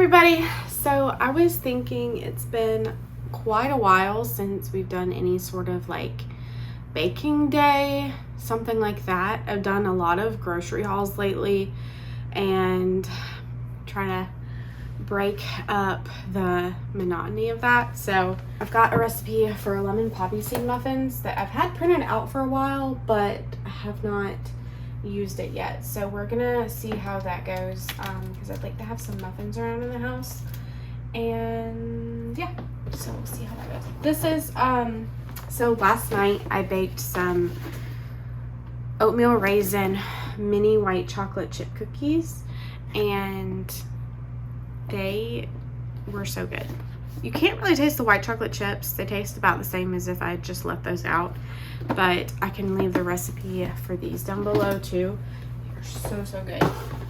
everybody. So I was thinking it's been quite a while since we've done any sort of like baking day, something like that. I've done a lot of grocery hauls lately and trying to break up the monotony of that. So I've got a recipe for lemon poppy seed muffins that I've had printed out for a while, but I have not used it yet. So we're gonna see how that goes because I'd like to have some muffins around in the house, and yeah, so we'll see how that goes. This is so last night I baked some oatmeal raisin mini white chocolate chip cookies, and they were so good. You can't really taste the white chocolate chips. They taste about the same as if I just left those out, but I can leave the recipe for these down below too. They're so good.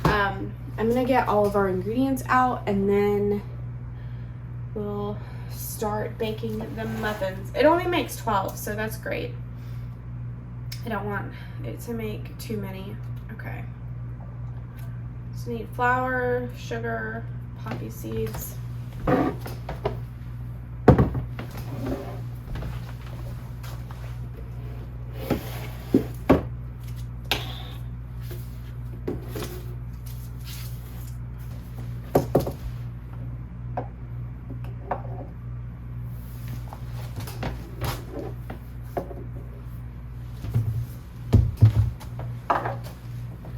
I'm gonna get all of our ingredients out and then we'll start baking the muffins. It only makes 12, so that's great. I don't want it to make too many. Okay. So need flour, sugar, poppy seeds.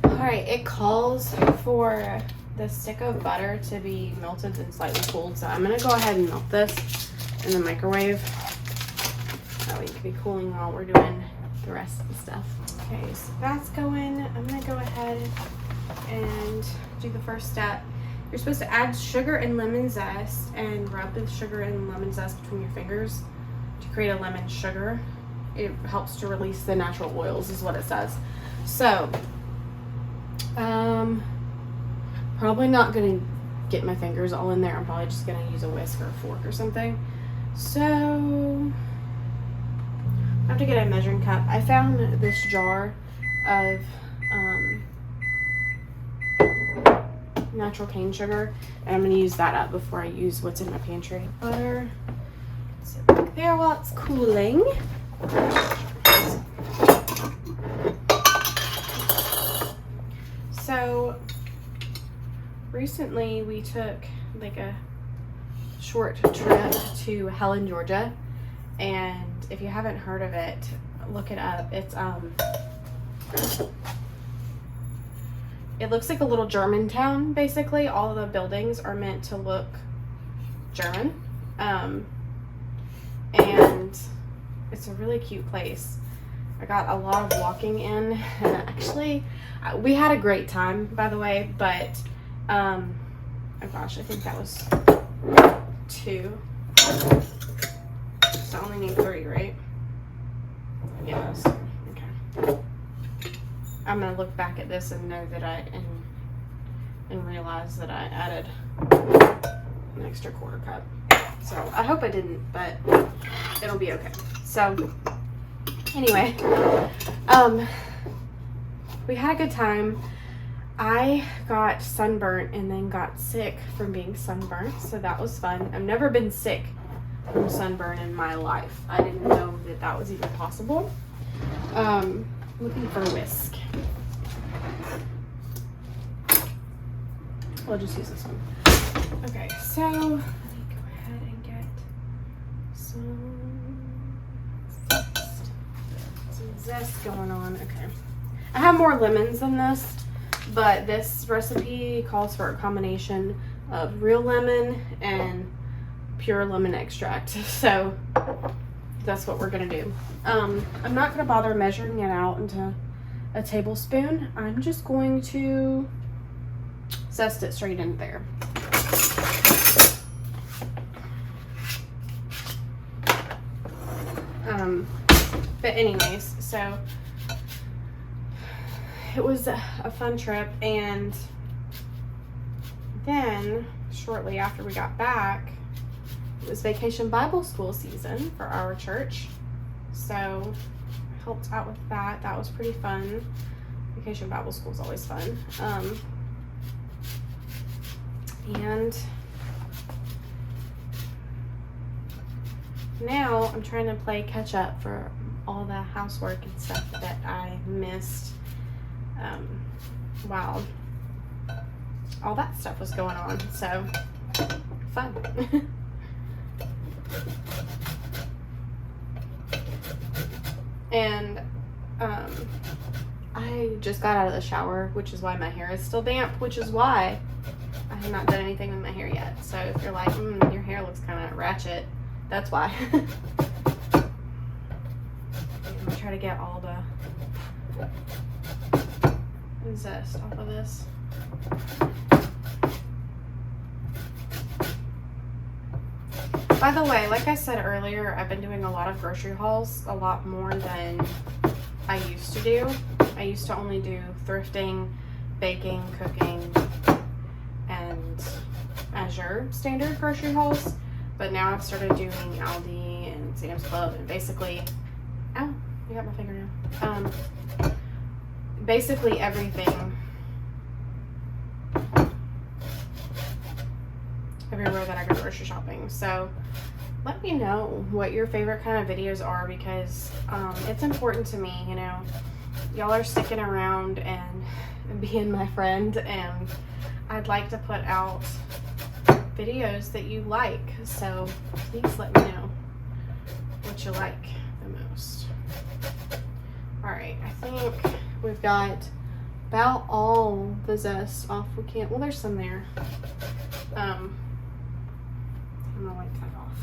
Alright, it calls for the stick of butter to be melted and slightly cooled, so I'm going to go ahead and melt this in the microwave. That way it can be cooling while we're doing the rest of the stuff. Okay, so that's going. I'm going to go ahead and do the first step. You're supposed to add sugar and lemon zest and rub the sugar and lemon zest between your fingers to create a lemon sugar. It helps to release the natural oils is what it says. So probably not gonna get my fingers all in there. I'm probably just gonna use a whisk or a fork or something. So I have to get a measuring cup. I found this jar of natural cane sugar, and I'm gonna use that up before I use what's in my pantry. Butter. Sit back there while it's cooling. So recently we took like a short trip to Helen, Georgia, and if you haven't heard of it, look it up. It's it looks like a little German town basically. All of the buildings are meant to look German, and it's a really cute place. I got a lot of walking in, and actually we had a great time, by the way, but oh gosh, I think that was 2, so I only need 3, right? Yes. Okay, I'm gonna look back at this and know that and realize that I added an extra 1/4 cup, so I hope I didn't, but it'll be okay. So anyway, we had a good time. I got sunburnt and then got sick from being sunburnt, so that was fun. I've never been sick from sunburn in my life. I didn't know that that was even possible. Looking for a whisk. We'll just use this one. Okay, so let me go ahead and get some zest going on. Okay, I have more lemons than this, but this recipe calls for a combination of real lemon and pure lemon extract, so that's what we're gonna do. I'm not gonna bother measuring it out into a tablespoon. I'm just going to zest it straight in there. But anyways, so it was a fun trip, and then shortly after we got back, it was Vacation Bible School season for our church, so I helped out with that. That was pretty fun. Vacation Bible School is always fun. And now I'm trying to play catch up for all the housework and stuff that I missed while all that stuff was going on. So fun. And I just got out of the shower, which is why my hair is still damp, which is why I have not done anything with my hair yet. So if you're like, your hair looks kind of ratchet, that's why. I'm gonna try to get all the zest off of this. By the way, like I said earlier, I've been doing a lot of grocery hauls, a lot more than I used to do. I used to only do thrifting, baking, cooking, and Azure Standard grocery hauls. But now I've started doing Aldi and Sam's Club and basically, ow, you got my fingernail. Basically everything, everywhere that I go grocery shopping. So let me know what your favorite kind of videos are, because it's important to me, you know. Y'all are sticking around and being my friend, and I'd like to put out videos that you like. So please let me know what you like the most. All right, I think we've got about all the zest off. We can't, well, there's some there. I'm gonna wipe that off.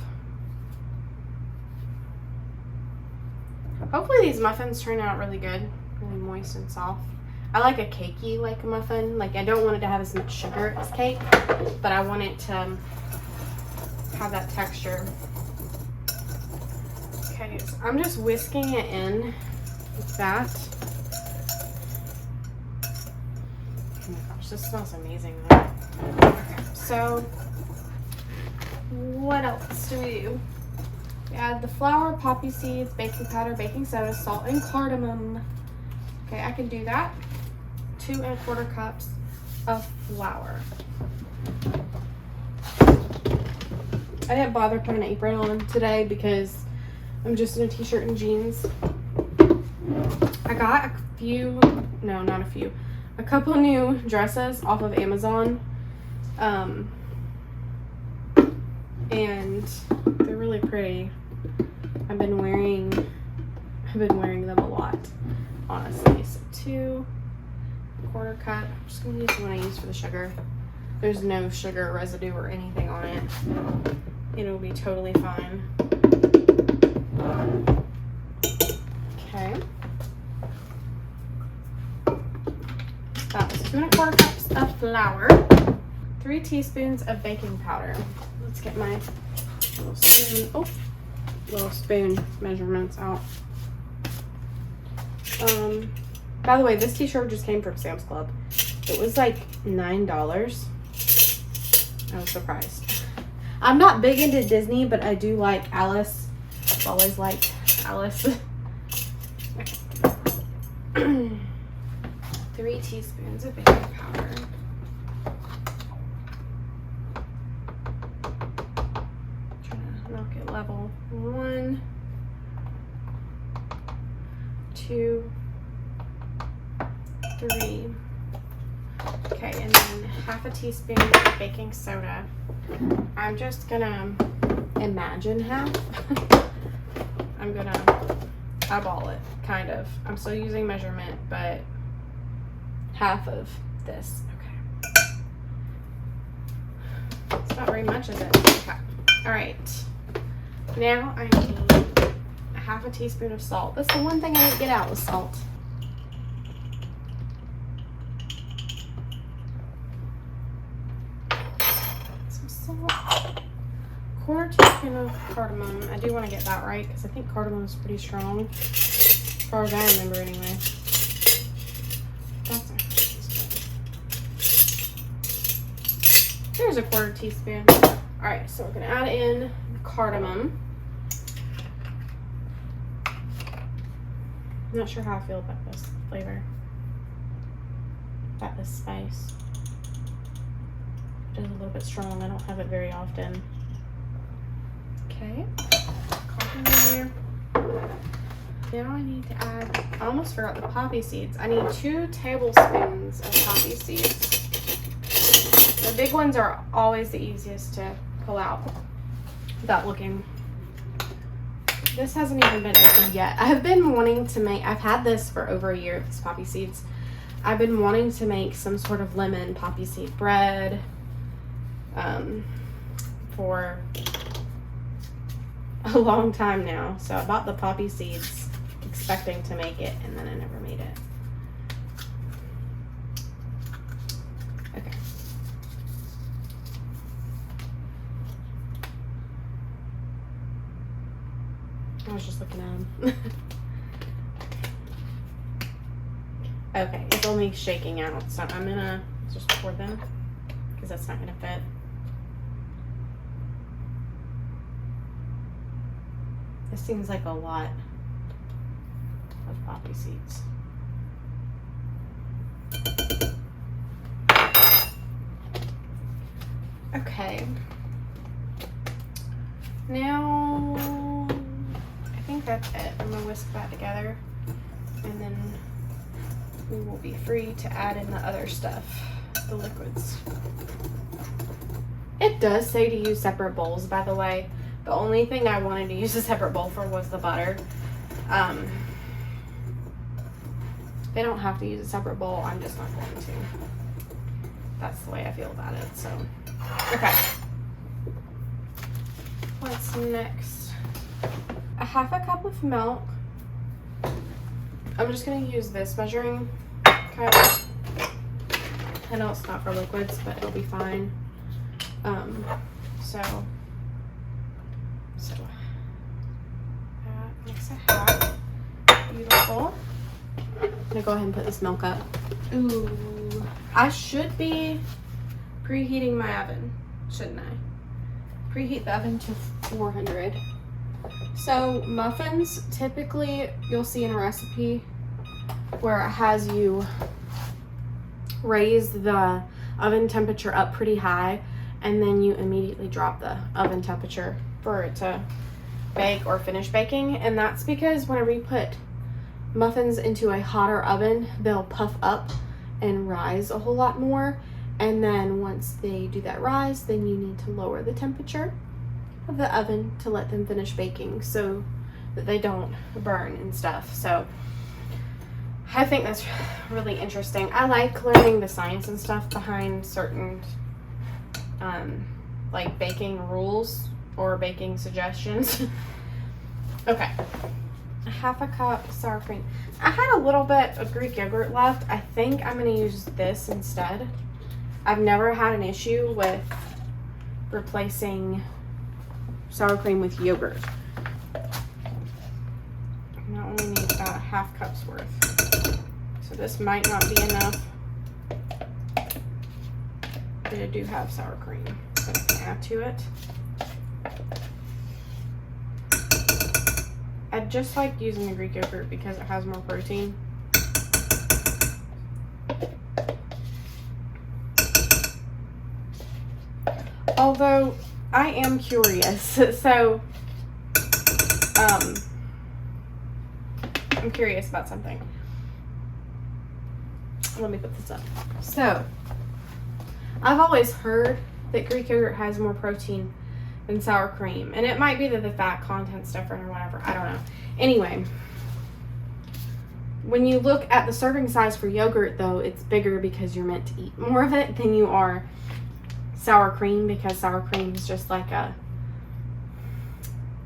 Hopefully these muffins turn out really good, really moist and soft. I like a cakey like a muffin. Like, I don't want it to have as much sugar as cake, but I want it to have that texture. Okay, so I'm just whisking it in with that. Oh my gosh, this smells amazing though. Okay, so what else do we do? We add the flour, poppy seeds, baking powder, baking soda, salt, and cardamom. Okay, I can do that. 2 1/4 cups of flour. I didn't bother putting an apron on today because I'm just in a t-shirt and jeans. I got a couple new dresses off of Amazon. And they're really pretty. I've been wearing them a lot, honestly. So 2 1/4 cup. I'm just gonna use the one I use for the sugar. There's no sugar residue or anything on it. It'll be totally fine. Okay. That was 2 1/4 cups of flour. 3 teaspoons of baking powder. Let's get my little spoon measurements out. By the way, this t-shirt just came from Sam's Club. It was like $9. I was surprised. I'm not big into Disney, but I do like Alice. I've always liked Alice. 3 teaspoons of baking powder. Knock it level. 1, 2, 3. Okay, and then 1/2 teaspoon of baking soda. I'm just gonna imagine half. I'm gonna eyeball it, kind of. I'm still using measurement, but half of this. Okay. It's not very much, is it? Okay. All right. Now I need 1/2 teaspoon of salt. That's the one thing I didn't get out was salt. Some salt. 1/4 teaspoon of cardamom. I do want to get that right because I think cardamom is pretty strong, as far as I remember anyway. That's a 1/4 teaspoon. There's a 1/4 teaspoon. All right, so we're gonna add in cardamom. I'm not sure how I feel about this flavor, about this spice. It is a little bit strong. I don't have it very often. Okay, coffee in there. Now I need to add, I almost forgot the poppy seeds. I need 2 tablespoons of poppy seeds. The big ones are always the easiest to pull out without looking. This hasn't even been opened yet. I've been wanting to make, I've had this for over a year, these poppy seeds. I've been wanting to make some sort of lemon poppy seed bread for a long time now. So I bought the poppy seeds expecting to make it, and then I never made it. Okay. I was just looking at them. Okay, it's only shaking out, so I'm gonna just pour them because that's not gonna fit. This seems like a lot of poppy seeds. Okay. Now, I think that's it. I'm gonna whisk that together, and then we will be free to add in the other stuff, the liquids. It does say to use separate bowls, by the way. The only thing I wanted to use a separate bowl for was the butter. They don't have to use a separate bowl. I'm just not going to. That's the way I feel about it. So, okay. What's next? A 1/2 cup of milk. I'm just going to use this measuring cup. I know it's not for liquids, but it'll be fine. So that makes a 1/2. Beautiful. I'm gonna go ahead and put this milk up. Ooh, I should be preheating my oven, shouldn't I? Preheat the oven to 400. So muffins, typically you'll see in a recipe where it has you raise the oven temperature up pretty high, and then you immediately drop the oven temperature for it to bake or finish baking. And that's because whenever you put muffins into a hotter oven, they'll puff up and rise a whole lot more. And then once they do that rise, then you need to lower the temperature of the oven to let them finish baking so that they don't burn and stuff. So I think that's really interesting. I like learning the science and stuff behind certain like baking rules or baking suggestions. Okay. 1/2 cup sour cream. I had a little bit of Greek yogurt left. I think I'm going to use this instead. I've never had an issue with replacing sour cream with yogurt. And I only need about 1/2 cup's worth. So this might not be enough. But I do have sour cream that I can add to it. I just like using the Greek yogurt because it has more protein. Although I am curious, so I'm curious about something. Let me put this up. So I've always heard that Greek yogurt has more protein than sour cream, and it might be that the fat content's different or whatever. I don't know. Anyway, when you look at the serving size for yogurt, though, it's bigger because you're meant to eat more of it than you are sour cream, because sour cream is just like a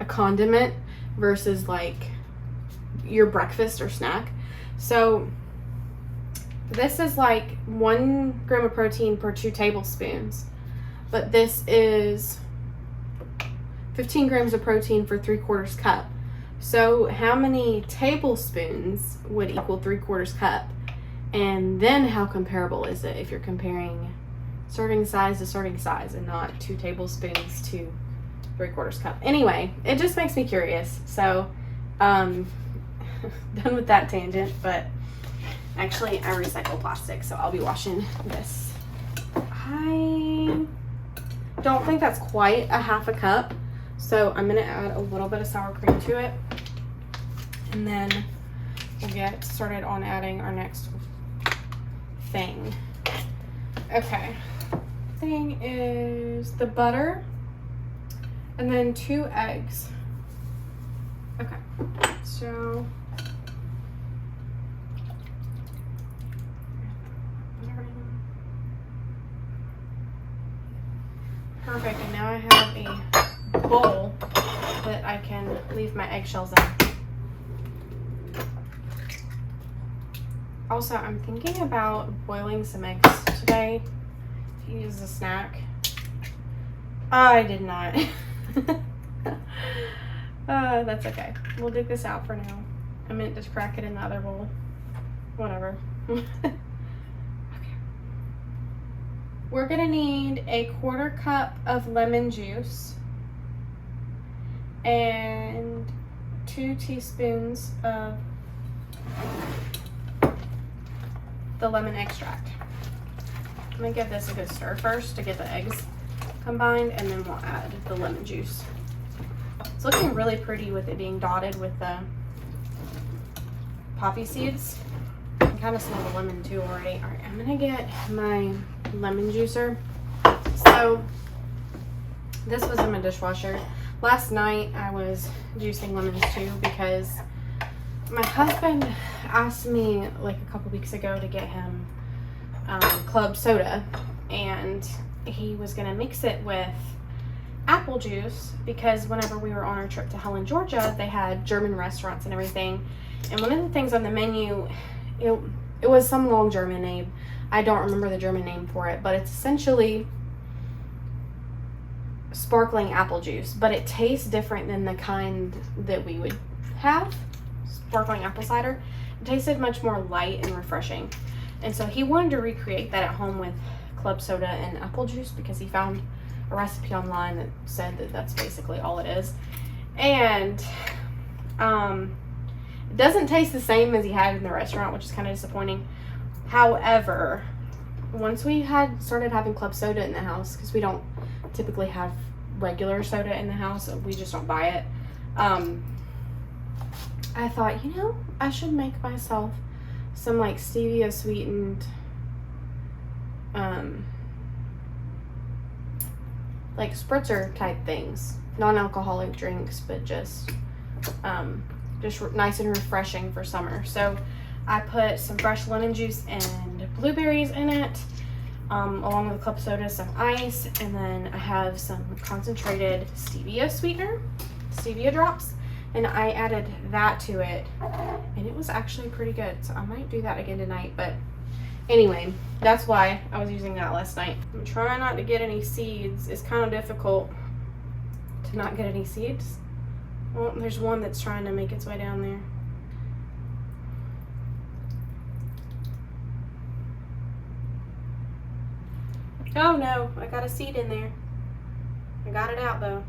condiment versus like your breakfast or snack. So this is like 1 gram of protein per 2 tablespoons, but this is 15 grams of protein for 3/4 cup. So how many tablespoons would equal 3/4 cup? And then how comparable is it if you're comparing serving size to serving size and not 2 tablespoons to 3/4 cup? Anyway, it just makes me curious. So done with that tangent, but actually I recycle plastic, so I'll be washing this. I don't think that's quite a 1/2 cup, So I'm gonna add a little bit of sour cream to it, and then we'll get started on adding our next thing. Okay, thing is the butter and then 2 eggs. Okay, so perfect, and now I have a bowl that I can leave my eggshells in. Also, I'm thinking about boiling some eggs today to use as a snack. I did not. That's okay. We'll dig this out for now. I meant to crack it in the other bowl. Whatever. Okay. We're gonna need a 1/4 cup of lemon juice and 2 teaspoons of the lemon extract. I'm gonna give this a good stir first to get the eggs combined, and then we'll add the lemon juice. It's looking really pretty with it being dotted with the poppy seeds. I can kind of smell the lemon too already. All right, I'm gonna get my lemon juicer. So this was in my dishwasher. Last night I was juicing lemons too because my husband asked me like a couple weeks ago to get him club soda, and he was gonna mix it with apple juice because whenever we were on our trip to Helen, Georgia, they had German restaurants and everything, and one of the things on the menu, it was some long German name. I don't remember the German name for it, but it's essentially sparkling apple juice, but it tastes different than the kind that we would have, sparkling apple cider. It tasted much more light and refreshing, and so he wanted to recreate that at home with club soda and apple juice because he found a recipe online that said that that's basically all it is, and it doesn't taste the same as he had in the restaurant, which is kind of disappointing. However, once we had started having club soda in the house, because we don't typically have regular soda in the house, we just don't buy it, I thought, you know, I should make myself some like stevia sweetened like spritzer type things, non-alcoholic drinks, but just nice and refreshing for summer. So I put some fresh lemon juice and blueberries in it, along with club soda, some ice, and then I have some concentrated stevia sweetener, stevia drops, and I added that to it, and it was actually pretty good. So I might do that again tonight, but anyway, that's why I was using that last night. I'm trying not to get any seeds. It's kind of difficult to not get any seeds. Well, there's one that's trying to make its way down there. Oh no, I got a seed in there. I got it out though.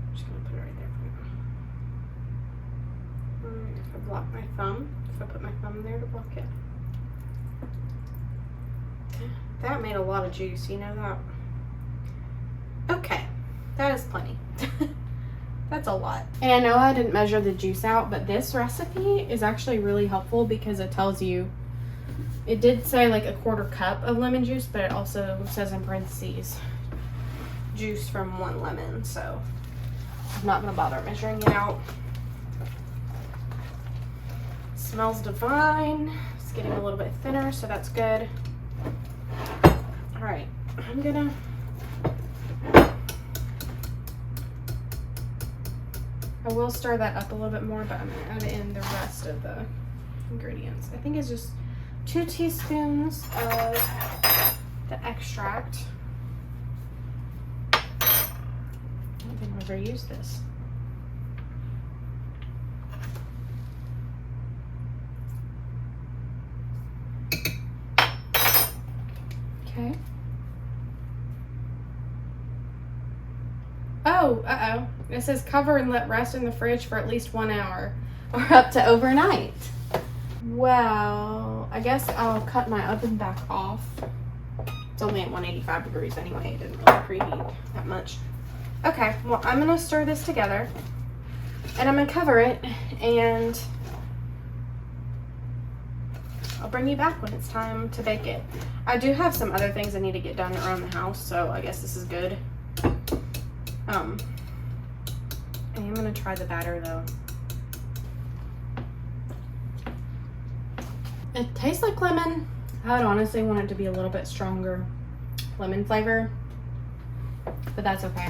I'm just gonna put it right there for now. If I block my thumb, if I put my thumb there to block it. That made a lot of juice, you know that? Okay, that is plenty. That's a lot. And I know I didn't measure the juice out, but this recipe is actually really helpful because it tells you, it did say like a 1/4 cup of lemon juice, but it also says in parentheses, juice from 1 lemon. So I'm not gonna bother measuring it out. It smells divine. It's getting a little bit thinner, so that's good. All right, I'm gonna I will stir that up a little bit more, but I'm gonna add in the rest of the ingredients. I think it's just 2 teaspoons of the extract. I don't think I've ever used this. Okay. Oh, uh-oh. It says cover and let rest in the fridge for at least 1 hour or up to overnight. Well, I guess I'll cut my oven back off. It's only at 185 degrees anyway. It didn't really preheat that much. Okay, well, I'm gonna stir this together and I'm gonna cover it, and I'll bring you back when it's time to bake it. I do have some other things I need to get done around the house, so I guess this is good. I am gonna try the batter though. It tastes like lemon. I would honestly want it to be a little bit stronger lemon flavor, but that's okay.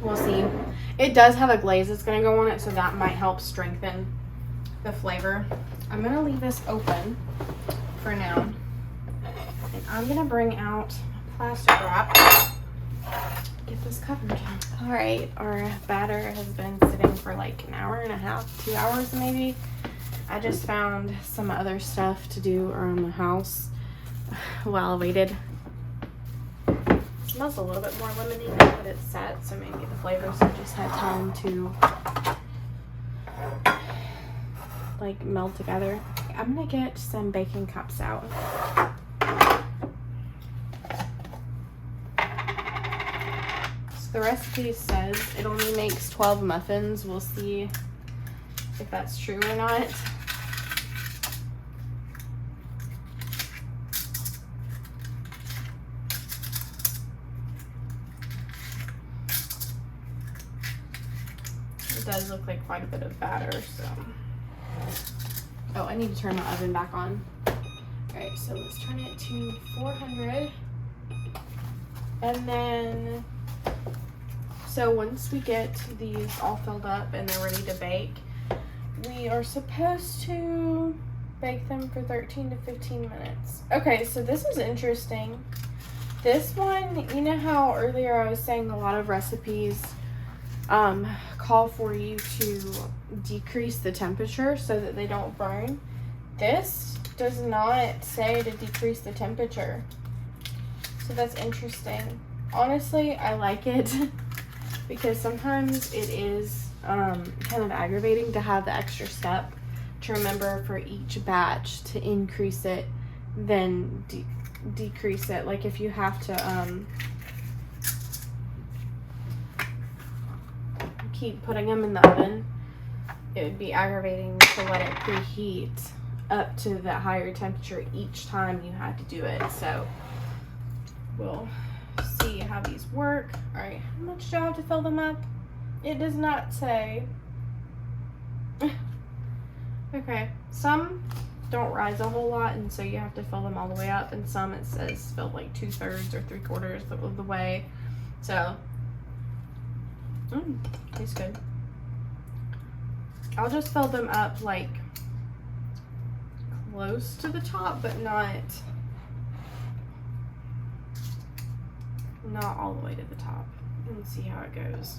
We'll see. It does have a glaze that's gonna go on it, so that might help strengthen the flavor. I'm gonna leave this open for now, and I'm gonna bring out plastic wrap. Get this covered. All right, our batter has been sitting for like an hour and a half, 2 hours maybe. I just found some other stuff to do around the house while I waited. It smells a little bit more lemony now that it's set, so maybe get the flavor, so I just had time to like meld together. I'm gonna get some baking cups out. So the recipe says it only makes 12 muffins. We'll see if that's true or not. It does look like quite a bit of batter, so. Oh, I need to turn my oven back on. All right, so let's turn it to 400. And then, so once we get these all filled up and they're ready to bake, we are supposed to bake them for 13 to 15 minutes. Okay, so this is interesting. This one, you know how earlier I was saying a lot of recipes call for you to decrease the temperature so that they don't burn. This does not say to decrease the temperature, so that's interesting. Honestly, I like it because sometimes it is kind of aggravating to have the extra step to remember for each batch to increase it, then decrease it. Like if you have to keep putting them in the oven, it would be aggravating to let it preheat up to the higher temperature each time you had to do it. So we'll see how these work. All right, how much do I have to fill them up? It does not say. Okay, some don't rise a whole lot, and so you have to fill them all the way up, and some it says fill like 2/3 or 3/4 of the way. So tastes good. I'll just fill them up like close to the top, but not all the way to the top, and see how it goes.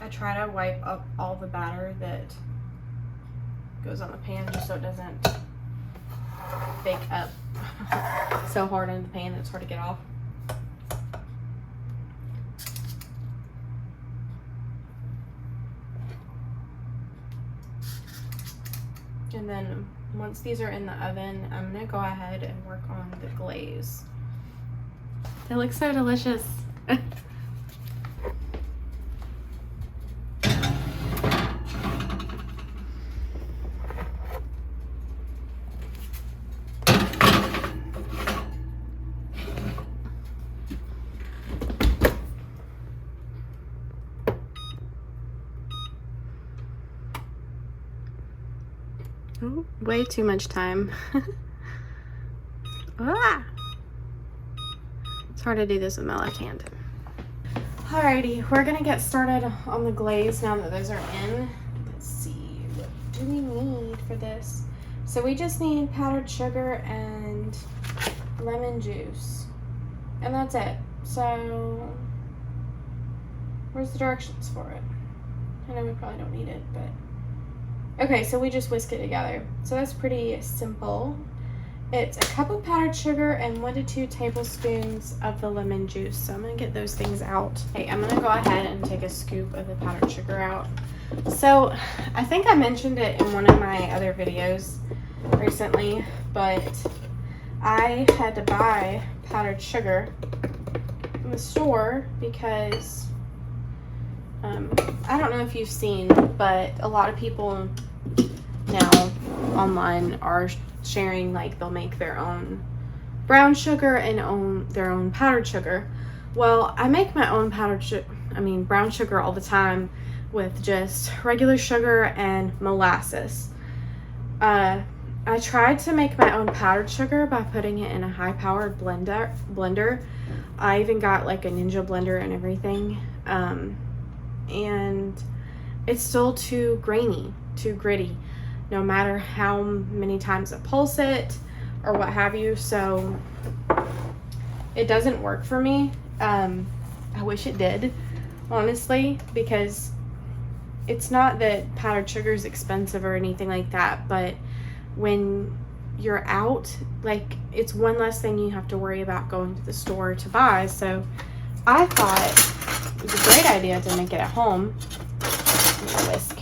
I try to wipe up all the batter that goes on the pan just so it doesn't bake up so hard in the pan that it's hard to get off. And then once these are in the oven, I'm gonna go ahead and work on the glaze. It looks so delicious. Oh, way too much time. Ah! It's hard to do this with my left hand. Alrighty, we're gonna get started on the glaze now that those are in. Let's see, what do we need for this? So we just need powdered sugar and lemon juice, and that's it. So where's the directions for it? I know we probably don't need it, but okay, so we just whisk it together. So that's pretty simple. It's a cup of powdered sugar and 1 to 2 tablespoons of the lemon juice. So I'm gonna get those things out. Okay, I'm gonna go ahead and take a scoop of the powdered sugar out. So I think I mentioned it in one of my other videos recently, but I had to buy powdered sugar in the store because I don't know if you've seen, but a lot of people now online are sharing, like, they'll make their own brown sugar and their own powdered sugar. Well, I make my own brown sugar all the time with just regular sugar and molasses. I tried to make my own powdered sugar by putting it in a high-powered blender. I even got like a Ninja blender and everything, and it's still too grainy, too gritty, no matter how many times I pulse it or what have you. So it doesn't work for me. I wish it did, honestly, because it's not that powdered sugar is expensive or anything like that, but when you're out, like, it's one less thing you have to worry about going to the store to buy. So I thought it was a great idea to make it at home. Whisk.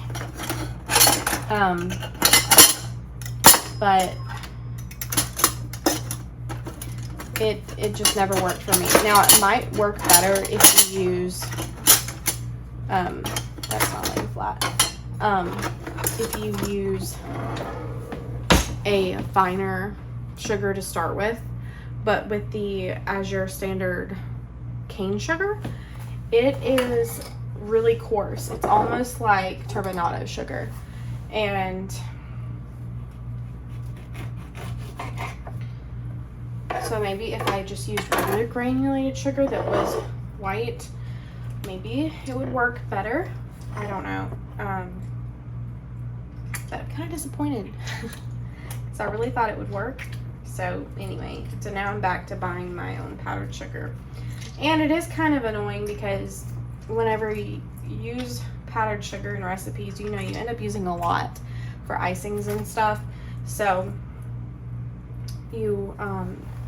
But it just never worked for me. Now, it might work better if you use that's not laying flat. If you use a finer sugar to start with, but with the Azure Standard cane sugar, it is really coarse. It's almost like turbinado sugar. And so maybe if I just used regular granulated sugar that was white, maybe it would work better. I don't know. But I'm kind of disappointed because I really thought it would work. So anyway, so now I'm back to buying my own powdered sugar. And it is kind of annoying because whenever you use powdered sugar in recipes, you know, you end up using a lot for icings and stuff. So you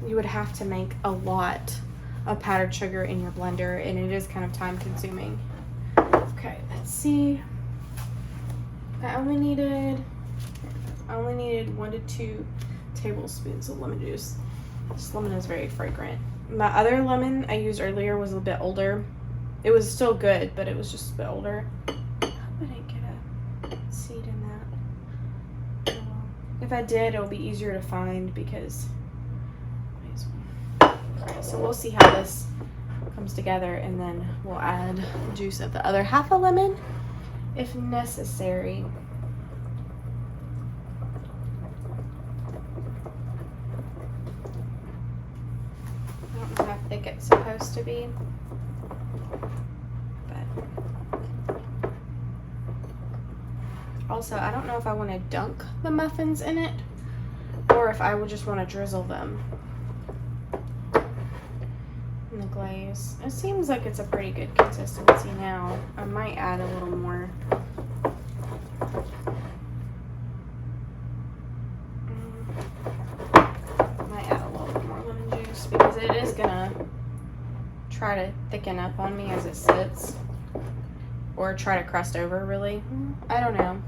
would have to make a lot of powdered sugar in your blender, and it is kind of time consuming. Okay, let's see. I only needed 1 to 2 tablespoons of lemon juice. This lemon is very fragrant. My other lemon I used earlier was a bit older. It was still good, but it was just a bit older. I hope I didn't get a seed in that. Oh, well. If I did, it'll be easier to find because... Alright, so we'll see how this comes together, and then we'll add juice of the other half a lemon if necessary. I don't know how thick it's supposed to be, but also I don't know if I want to dunk the muffins in it or if I would just want to drizzle them in the glaze. It seems like it's a pretty good consistency now. I might add a little more. Might add a little bit more lemon juice because it is gonna try to thicken up on me as it sits, or try to crust over, really. I don't know.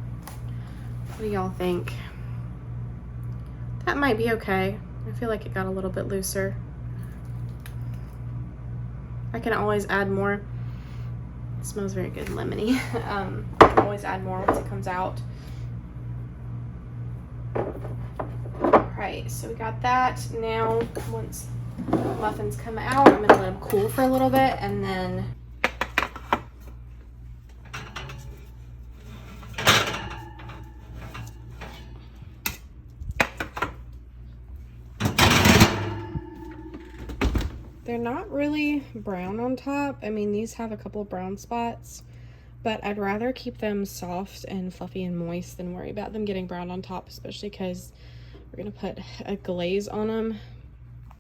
What do y'all think? That might be okay. I feel like it got a little bit looser. I can always add more. It smells very good and lemony. I can always add more once it comes out. Alright, so we got that. Now, once muffins come out, I'm going to let them cool for a little bit, and then they're not really brown on top. I mean, these have a couple of brown spots, but I'd rather keep them soft and fluffy and moist than worry about them getting brown on top, especially because we're gonna put a glaze on them.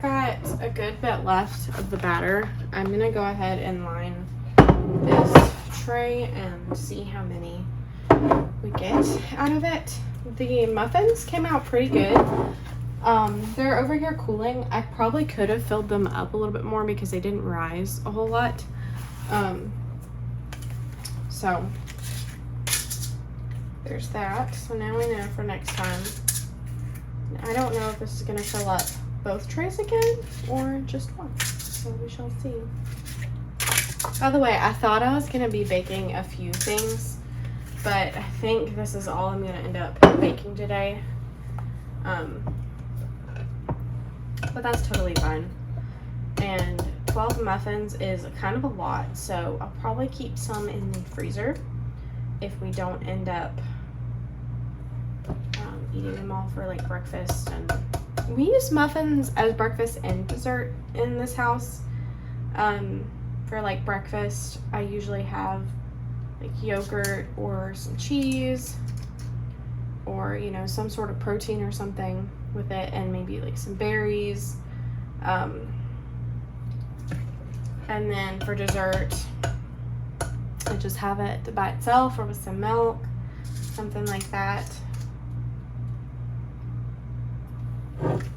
Got a good bit left of the batter. I'm gonna go ahead and line this tray and see how many we get out of it. The muffins came out pretty good. They're over here cooling. I probably could have filled them up a little bit more because they didn't rise a whole lot. So there's that. So now we know for next time. I don't know if this is gonna fill up both trays again or just one. So we shall see. By the way, I thought I was gonna be baking a few things, but I think this is all I'm gonna end up baking today. But that's totally fine. And 12 muffins is kind of a lot, so I'll probably keep some in the freezer if we don't end up eating them all for like breakfast. And we use muffins as breakfast and dessert in this house. For like breakfast, I usually have like yogurt or some cheese or, you know, some sort of protein or something with it, and maybe like some berries. And then for dessert, I just have it by itself or with some milk, something like that. Okay.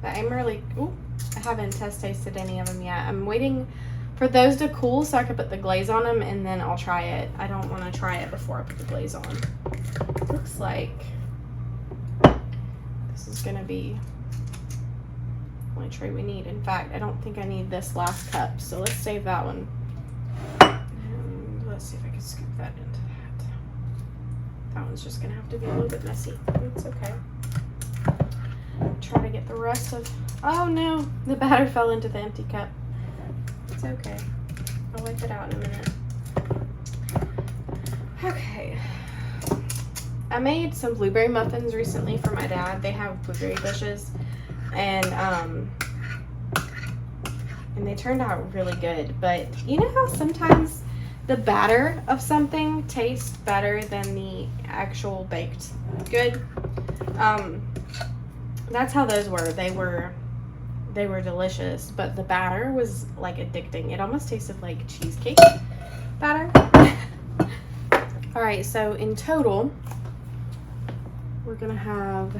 But I'm really, I haven't tasted any of them yet. I'm waiting for those to cool so I can put the glaze on them, and then I'll try it. I don't want to try it before I put the glaze on. Looks like this is going to be the only tray we need. In fact, I don't think I need this last cup, so let's save that one. And let's see if I can scoop that into that. That one's just going to have to be a little bit messy. It's okay. Try to get the rest of... Oh no, the batter fell into the empty cup. It's okay. I'll wipe it out in a minute. Okay. I made some blueberry muffins recently for my dad. They have blueberry bushes, and they turned out really good. But you know how sometimes the batter of something tastes better than the actual baked good? That's how those were. They were delicious, but the batter was like addicting. It almost tasted like cheesecake batter. All right, so in total, we're gonna have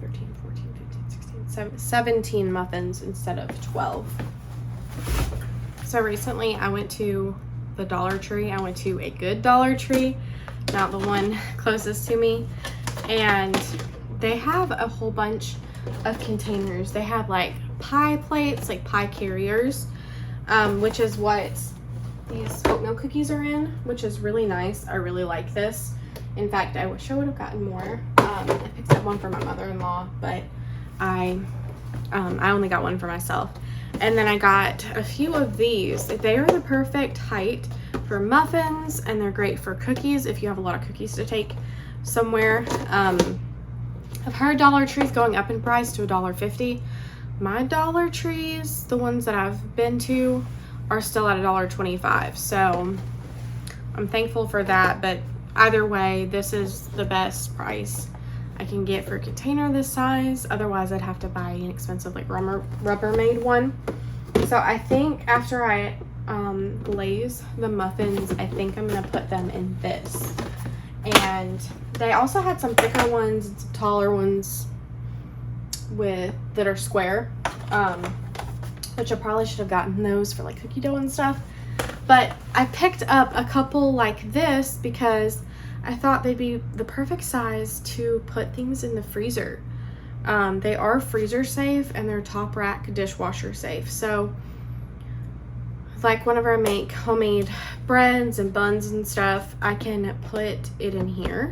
13, 14, 15, 16, 17 muffins instead of 12. So recently I went to the Dollar Tree. I went to a good Dollar Tree, not the one closest to me, and they have a whole bunch of containers. They have like pie plates, like pie carriers, which is what these oatmeal cookies are in, which is really nice. I really like this. In fact, I wish I would have gotten more. I picked up one for my mother-in-law, but I only got one for myself. And then I got a few of these. They are the perfect height for muffins, and they're great for cookies if you have a lot of cookies to take somewhere. I've heard Dollar Tree's going up in price to $1.50. My Dollar Trees, the ones that I've been to, are still at $1.25. So I'm thankful for that. But either way, this is the best price I can get for a container this size. Otherwise, I'd have to buy an expensive like Rubbermaid one. So I think after I glaze the muffins, I think I'm gonna put them in this. And they also had some thicker ones and some taller ones that are square, which I probably should have gotten those for like cookie dough and stuff. But I picked up a couple like this because I thought they'd be the perfect size to put things in the freezer. They are freezer safe and they're top rack dishwasher safe. So like whenever I make homemade breads and buns and stuff, I can put it in here,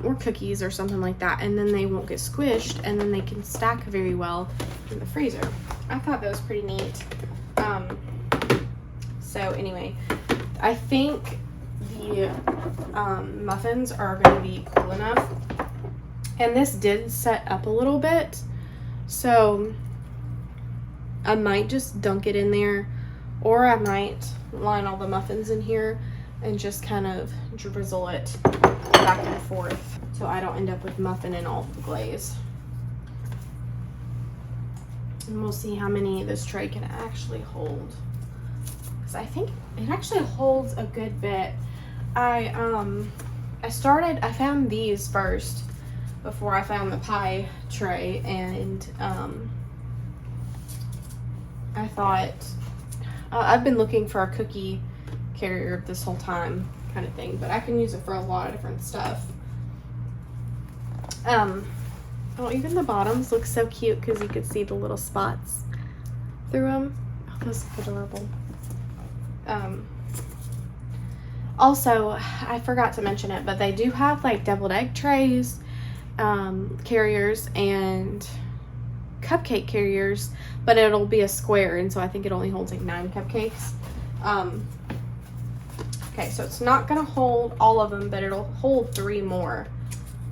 or cookies or something like that, and then they won't get squished, and then they can stack very well in the freezer. I thought that was pretty neat. So anyway, I think the muffins are going to be cool enough, and this did set up a little bit, so I might just dunk it in there, or I might line all the muffins in here and just kind of drizzle it back and forth so I don't end up with muffin in all the glaze. And we'll see how many this tray can actually hold, because I think it actually holds a good bit. I found these first, before I found the pie tray, and I thought I've been looking for a cookie carrier this whole time, kind of thing, but I can use it for a lot of different stuff. Oh, even the bottoms look so cute because you could see the little spots through them. Oh, those look adorable. Also, I forgot to mention it, but they do have like deviled egg trays, carriers, and cupcake carriers, but it'll be a square, and so I think it only holds like 9 cupcakes. Okay, so it's not gonna hold all of them, but it'll hold 3 more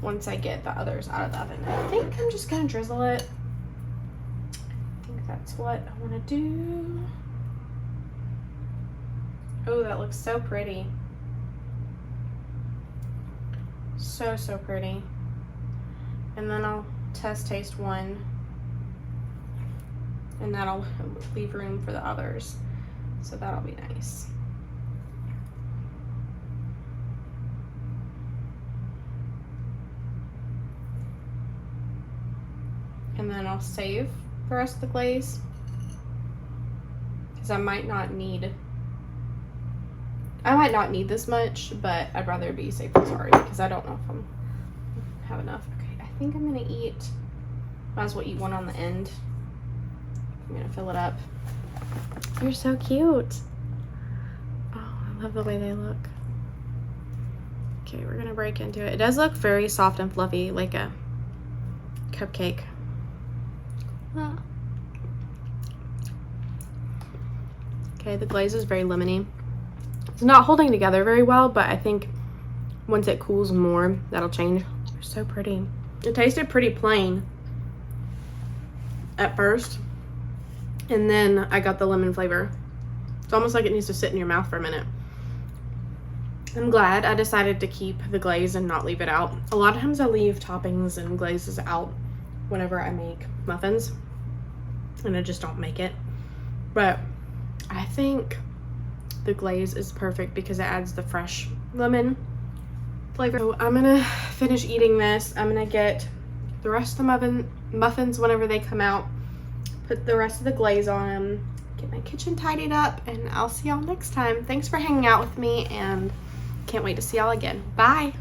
once I get the others out of the oven. I think I'm just gonna drizzle it. I think that's what I want to do. Oh, that looks so pretty. So pretty. And then I'll taste one, and that'll leave room for the others, so that'll be nice. And then I'll save the rest of the glaze because I might not need this much, but I'd rather be safe than sorry because I don't know if I'm have enough. Okay, I think I'm gonna might as well eat one on the end. I'm gonna fill it up. You're so cute. Oh, I love the way they look. Okay, we're gonna break into it. It does look very soft and fluffy, like a cupcake. Okay, the glaze is very lemony. It's not holding together very well, but I think once it cools more, that'll change. They're so pretty. It tasted pretty plain at first, and then I got the lemon flavor. It's almost like it needs to sit in your mouth for a minute. I'm glad I decided to keep the glaze and not leave it out. A lot of times I leave toppings and glazes out whenever I make muffins, and I just don't make it. But I think the glaze is perfect because it adds the fresh lemon flavor. So I'm gonna finish eating this. I'm gonna get the rest of the muffins whenever they come out, put the rest of the glaze on them, get my kitchen tidied up, and I'll see y'all next time. Thanks for hanging out with me, and can't wait to see y'all again. Bye.